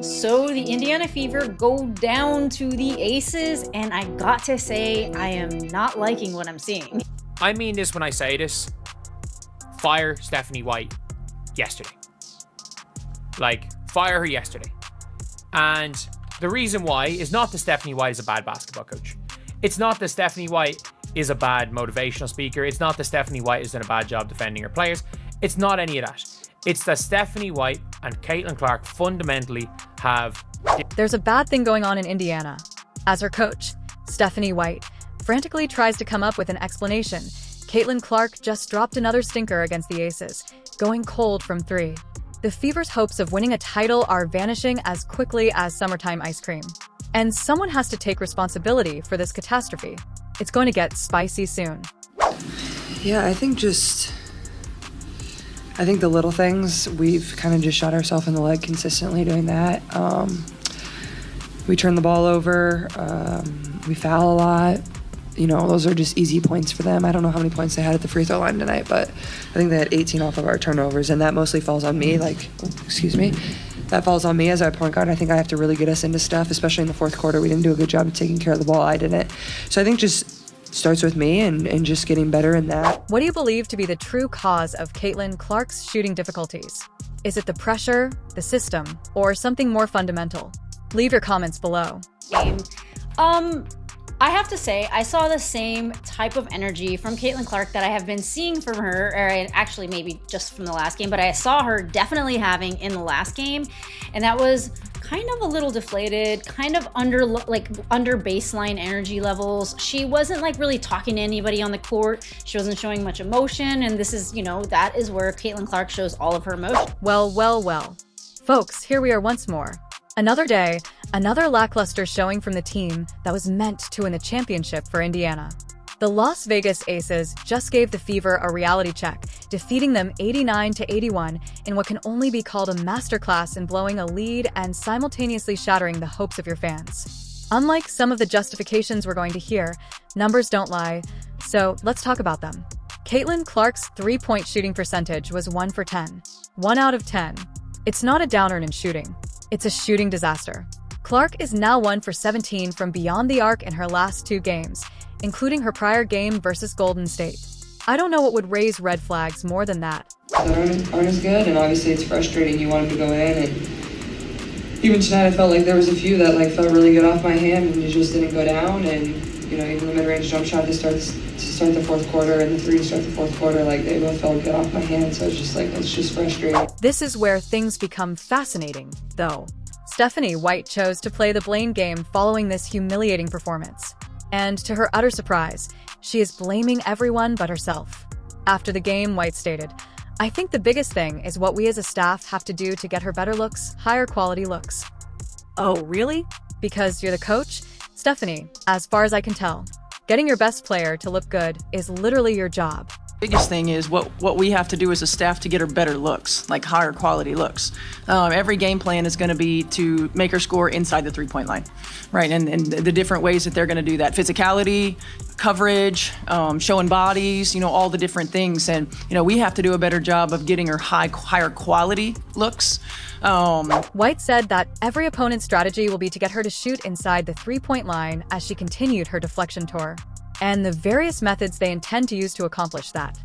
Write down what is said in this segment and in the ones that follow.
So the Indiana Fever go down to the Aces, and I got to say, I am not liking what I'm seeing. I mean this when I say this. Fire Stephanie White yesterday. Like, fire her yesterday. And the reason why is not that Stephanie White is a bad basketball coach. It's not that Stephanie White is a bad motivational speaker. It's not that Stephanie White has done a bad job defending her players. It's not any of that. It's that Stephanie White and Caitlin Clark fundamentally have... There's a bad thing going on in Indiana. As her coach, Stephanie White frantically tries to come up with an explanation. Caitlin Clark just dropped another stinker against the Aces, going cold from 3. The Fever's hopes of winning a title are vanishing as quickly as summertime ice cream. And someone has to take responsibility for this catastrophe. It's going to get spicy soon. Yeah, I think the little things, we've kind of just shot ourselves in the leg consistently doing that. We turn the ball over, we foul a lot. You know, those are just easy points for them. I don't know how many points they had at the free throw line tonight, but I think they had 18 off of our turnovers, and that mostly falls on me. That falls on me as our point guard. I think I have to really get us into stuff, especially in the fourth quarter. We didn't do a good job of taking care of the ball. I didn't. So I think just starts with me and just getting better in that. What do you believe to be the true cause of Caitlin Clark's shooting difficulties? Is it the pressure, the system, or something more fundamental? Leave your comments below. I have to say, I saw the same type of energy from Caitlin Clark that I have been seeing from her, or actually maybe just from the last game, but I saw her definitely having in the last game, and that was kind of a little deflated, kind of under baseline energy levels. She wasn't like really talking to anybody on the court. She wasn't showing much emotion, and this is, that is where Caitlin Clark shows all of her emotion. Well. Folks, here we are once more. Another day, another lackluster showing from the team that was meant to win the championship for Indiana. The Las Vegas Aces just gave the Fever a reality check, defeating them 89-81 in what can only be called a masterclass in blowing a lead and simultaneously shattering the hopes of your fans. Unlike some of the justifications we're going to hear, numbers don't lie, so let's talk about them. Caitlin Clark's three-point shooting percentage was 1 for 10. 1 out of 10. It's not a downer in shooting. It's a shooting disaster. Clark is now 1 for 17 from beyond the arc in her last 2 games, including her prior game versus Golden State. I don't know what would raise red flags more than that. That aren't as good, and obviously it's frustrating. You want them to go in, and even tonight I felt like there was a few that felt really good off my hand and it just didn't go down. And even the mid-range jump shot to start the fourth quarter and the 3 to start the fourth quarter, they both felt good off my hand. So it's just frustrating. This is where things become fascinating, though. Stephanie White chose to play the blame game following this humiliating performance. And to her utter surprise, she is blaming everyone but herself. After the game, White stated, "I think the biggest thing is what we as a staff have to do to get her better looks, higher quality looks." Oh, really? Because you're the coach? Stephanie, as far as I can tell, getting your best player to look good is literally your job. Biggest thing is what we have to do as a staff to get her better looks, like higher quality looks. Every game plan is going to be to make her score inside the three-point line, right? And the different ways that they're going to do that: physicality, coverage, showing bodies, all the different things. And we have to do a better job of getting her higher quality looks. White said that every opponent's strategy will be to get her to shoot inside the three-point line as she continued her deflection tour, and the various methods they intend to use to accomplish that.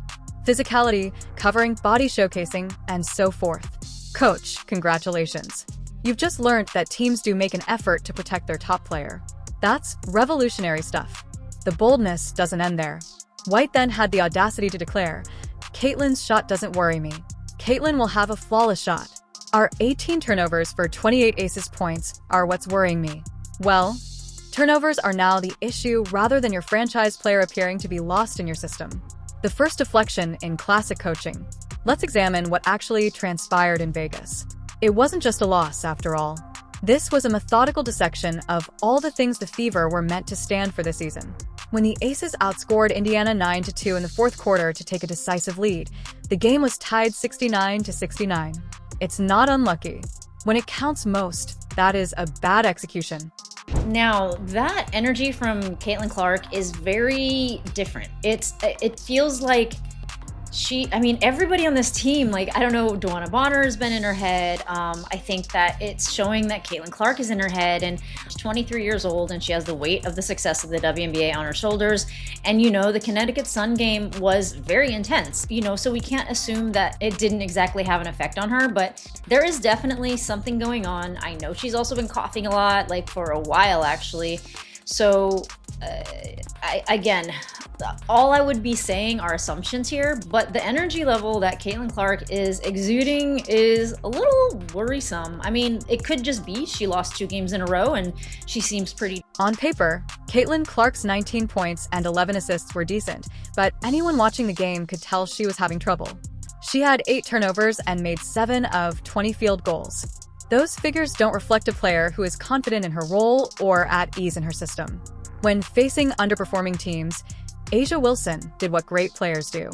Physicality, covering, body showcasing, and so forth. Coach, congratulations. You've just learned that teams do make an effort to protect their top player. That's revolutionary stuff. The boldness doesn't end there. White then had the audacity to declare, "Caitlin's shot doesn't worry me. Caitlin will have a flawless shot. Our 18 turnovers for 28 Aces points are what's worrying me." Well, turnovers are now the issue rather than your franchise player appearing to be lost in your system. The first deflection in classic coaching. Let's examine what actually transpired in Vegas. It wasn't just a loss, after all. This was a methodical dissection of all the things the Fever were meant to stand for this season. When the Aces outscored Indiana 9-2 in the fourth quarter to take a decisive lead, the game was tied 69-69. It's not unlucky. When it counts most, that is a bad execution. Now, that energy from Caitlin Clark is very different. It feels like Everybody on this team, like, I don't know, Dewana Bonner has been in her head. I think that it's showing that Caitlin Clark is in her head, and she's 23 years old, and she has the weight of the success of the WNBA on her shoulders. And, the Connecticut Sun game was very intense, so we can't assume that it didn't exactly have an effect on her, but there is definitely something going on. I know she's also been coughing a lot, like for a while, actually. So, all I would be saying are assumptions here, but the energy level that Caitlin Clark is exuding is a little worrisome. It could just be she lost 2 games in a row and she seems pretty... On paper, Caitlin Clark's 19 points and 11 assists were decent, but anyone watching the game could tell she was having trouble. She had 8 turnovers and made 7 of 20 field goals. Those figures don't reflect a player who is confident in her role or at ease in her system. When facing underperforming teams, A'ja Wilson did what great players do.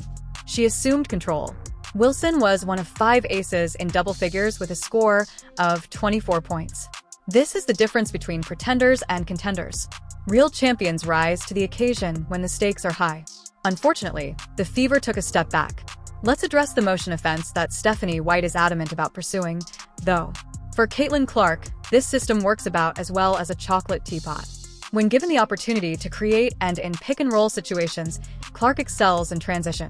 She assumed control. Wilson was one of 5 aces in double figures with a score of 24 points. This is the difference between pretenders and contenders. Real champions rise to the occasion when the stakes are high. Unfortunately, the Fever took a step back. Let's address the motion offense that Stephanie White is adamant about pursuing, though. For Caitlin Clark, this system works about as well as a chocolate teapot. When given the opportunity to create and in pick-and-roll situations, Clark excels in transition.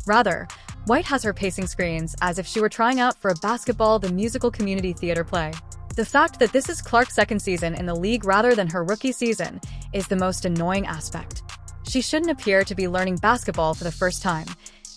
Rather, White has her pacing screens as if she were trying out for a Basketball the Musical community theater play. The fact that this is Clark's second season in the league rather than her rookie season is the most annoying aspect. She shouldn't appear to be learning basketball for the first time.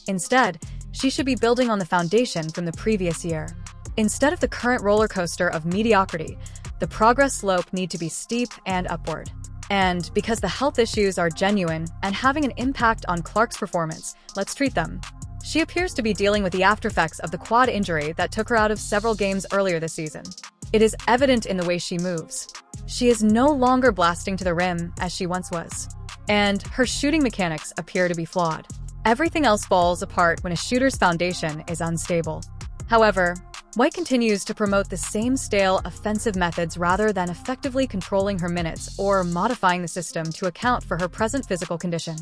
Instead, she should be building on the foundation from the previous year. Instead of the current roller coaster of mediocrity, the progress slope need to be steep and upward. And because the health issues are genuine and having an impact on Clark's performance, let's treat them. She appears to be dealing with the aftereffects of the quad injury that took her out of several games earlier this season. It is evident in the way she moves. She is no longer blasting to the rim as she once was. And her shooting mechanics appear to be flawed. Everything else falls apart when a shooter's foundation is unstable. However, White continues to promote the same stale offensive methods rather than effectively controlling her minutes or modifying the system to account for her present physical condition.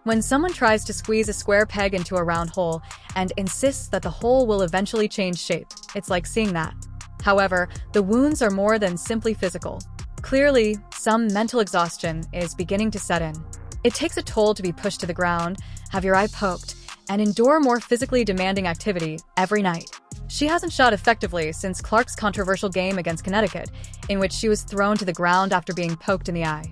When someone tries to squeeze a square peg into a round hole and insists that the hole will eventually change shape, it's like seeing that. However, the wounds are more than simply physical. Clearly, some mental exhaustion is beginning to set in. It takes a toll to be pushed to the ground, have your eye poked, and endure more physically demanding activity every night. She hasn't shot effectively since Clark's controversial game against Connecticut, in which she was thrown to the ground after being poked in the eye.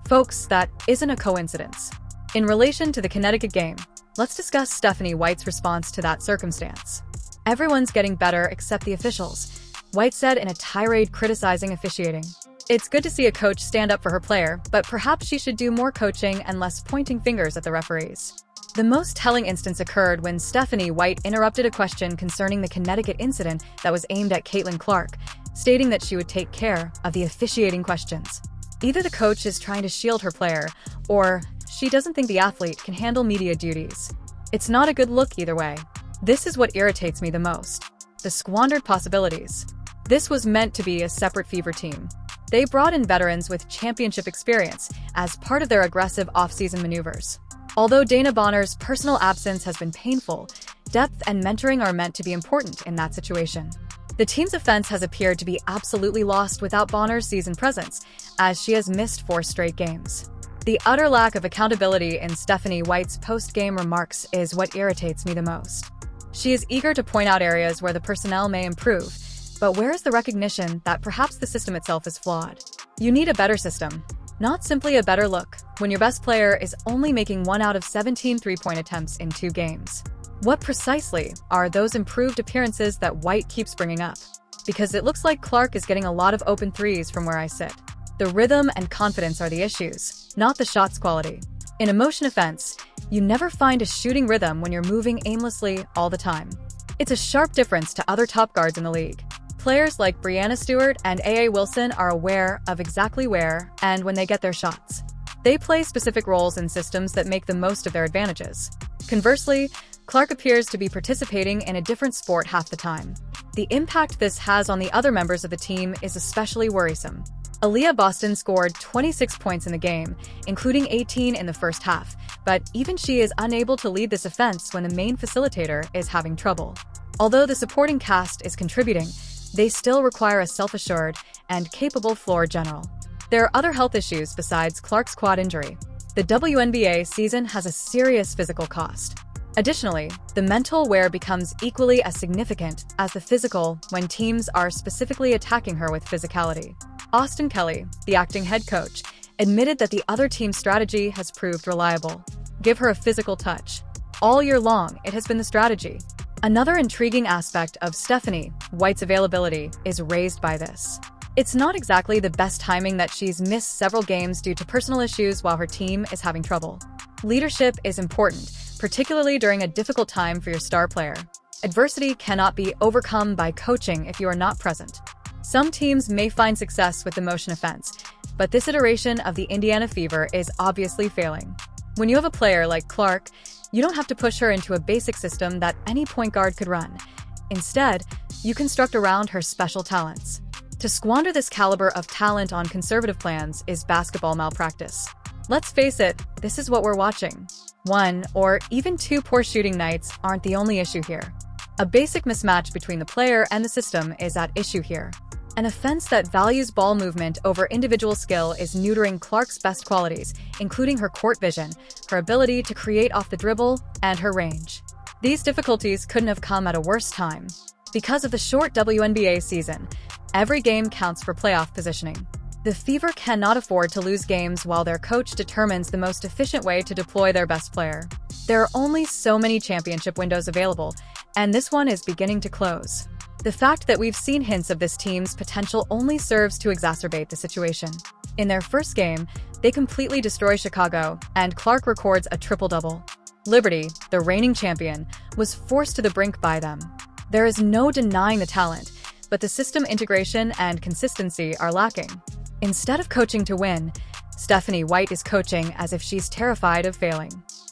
Folks, that isn't a coincidence. In relation to the Connecticut game, let's discuss Stephanie White's response to that circumstance. Everyone's getting better except the officials, White said in a tirade criticizing officiating. It's good to see a coach stand up for her player, but perhaps she should do more coaching and less pointing fingers at the referees. The most telling instance occurred when Stephanie White interrupted a question concerning the Connecticut incident that was aimed at Caitlin Clark, stating that she would take care of the officiating questions. Either the coach is trying to shield her player, or she doesn't think the athlete can handle media duties. It's not a good look either way. This is what irritates me the most. The squandered possibilities. This was meant to be a separate Fever team. They brought in veterans with championship experience as part of their aggressive off-season maneuvers. Although Dana Bonner's personal absence has been painful, depth and mentoring are meant to be important in that situation. The team's offense has appeared to be absolutely lost without Bonner's season presence, as she has missed 4 straight games. The utter lack of accountability in Stephanie White's post-game remarks is what irritates me the most. She is eager to point out areas where the personnel may improve, but where is the recognition that perhaps the system itself is flawed? You need a better system, not simply a better look, when your best player is only making 1 out of 17 three-point attempts in 2 games. What precisely are those improved appearances that White keeps bringing up? Because it looks like Clark is getting a lot of open threes from where I sit. The rhythm and confidence are the issues, not the shot's quality. In a motion offense, you never find a shooting rhythm when you're moving aimlessly all the time. It's a sharp difference to other top guards in the league. Players like Breanna Stewart and A'ja Wilson are aware of exactly where and when they get their shots. They play specific roles in systems that make the most of their advantages. Conversely, Clark appears to be participating in a different sport half the time. The impact this has on the other members of the team is especially worrisome. Aaliyah Boston scored 26 points in the game, including 18 in the first half, but even she is unable to lead this offense when the main facilitator is having trouble. Although the supporting cast is contributing, they still require a self-assured and capable floor general. There are other health issues besides Clark's quad injury. The WNBA season has a serious physical cost. Additionally, the mental wear becomes equally as significant as the physical when teams are specifically attacking her with physicality. Austin Kelly, the acting head coach, admitted that the other team's strategy has proved reliable. Give her a physical touch. All year long, it has been the strategy. Another intriguing aspect of Stephanie White's availability is raised by this. It's not exactly the best timing that she's missed several games due to personal issues while her team is having trouble. Leadership is important, particularly during a difficult time for your star player. Adversity cannot be overcome by coaching if you are not present. Some teams may find success with the motion offense, but this iteration of the Indiana Fever is obviously failing. When you have a player like Clark, you don't have to push her into a basic system that any point guard could run. Instead, you construct around her special talents. To squander this caliber of talent on conservative plans is basketball malpractice. Let's face it, this is what we're watching. One or even two poor shooting nights aren't the only issue here. A basic mismatch between the player and the system is at issue here. An offense that values ball movement over individual skill is neutering Clark's best qualities, including her court vision, her ability to create off the dribble, and her range. These difficulties couldn't have come at a worse time. Because of the short WNBA season, every game counts for playoff positioning. The Fever cannot afford to lose games while their coach determines the most efficient way to deploy their best player. There are only so many championship windows available, and this one is beginning to close. The fact that we've seen hints of this team's potential only serves to exacerbate the situation. In their first game, they completely destroy Chicago, and Clark records a triple-double. Liberty, the reigning champion, was forced to the brink by them. There is no denying the talent, but the system integration and consistency are lacking. Instead of coaching to win, Stephanie White is coaching as if she's terrified of failing.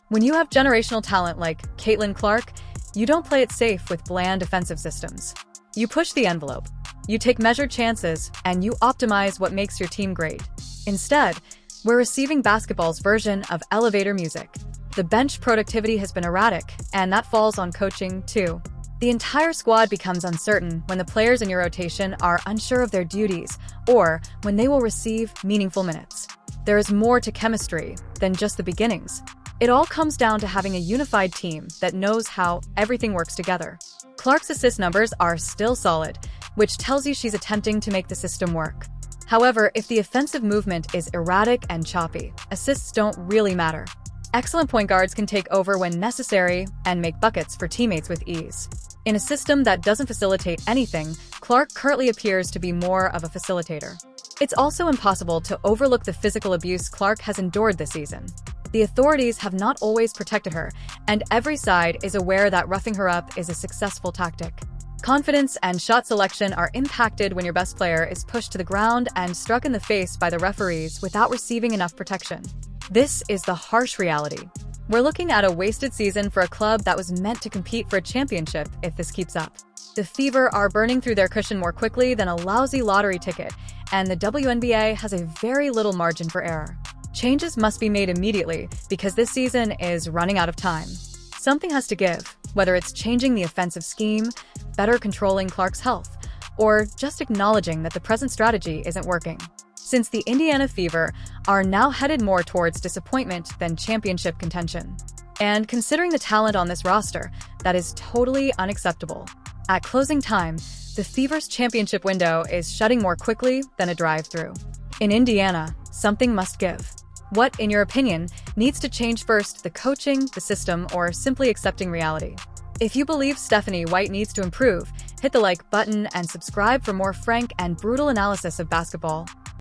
When you have generational talent like Caitlin Clark, you don't play it safe with bland defensive systems. You push the envelope, you take measured chances, and you optimize what makes your team great. Instead, we're receiving basketball's version of elevator music. The bench productivity has been erratic, and that falls on coaching, too. The entire squad becomes uncertain when the players in your rotation are unsure of their duties or when they will receive meaningful minutes. There is more to chemistry than just the beginnings. It all comes down to having a unified team that knows how everything works together. Clark's assist numbers are still solid, which tells you she's attempting to make the system work. However, if the offensive movement is erratic and choppy, assists don't really matter. Excellent point guards can take over when necessary and make buckets for teammates with ease. In a system that doesn't facilitate anything, Clark currently appears to be more of a facilitator. It's also impossible to overlook the physical abuse Clark has endured this season. The authorities have not always protected her, and every side is aware that roughing her up is a successful tactic. Confidence and shot selection are impacted when your best player is pushed to the ground and struck in the face by the referees without receiving enough protection. This is the harsh reality. We're looking at a wasted season for a club that was meant to compete for a championship if this keeps up. The Fever are burning through their cushion more quickly than a lousy lottery ticket, and the WNBA has a very little margin for error. Changes must be made immediately because this season is running out of time. Something has to give, whether it's changing the offensive scheme, better controlling Clark's health, or just acknowledging that the present strategy isn't working. Since the Indiana Fever are now headed more towards disappointment than championship contention. And considering the talent on this roster, that is totally unacceptable. At closing time, the Fever's championship window is shutting more quickly than a drive-through. In Indiana, something must give. What, in your opinion, needs to change first, the coaching, the system, or simply accepting reality? If you believe Stephanie White needs to improve, hit the like button and subscribe for more frank and brutal analysis of basketball.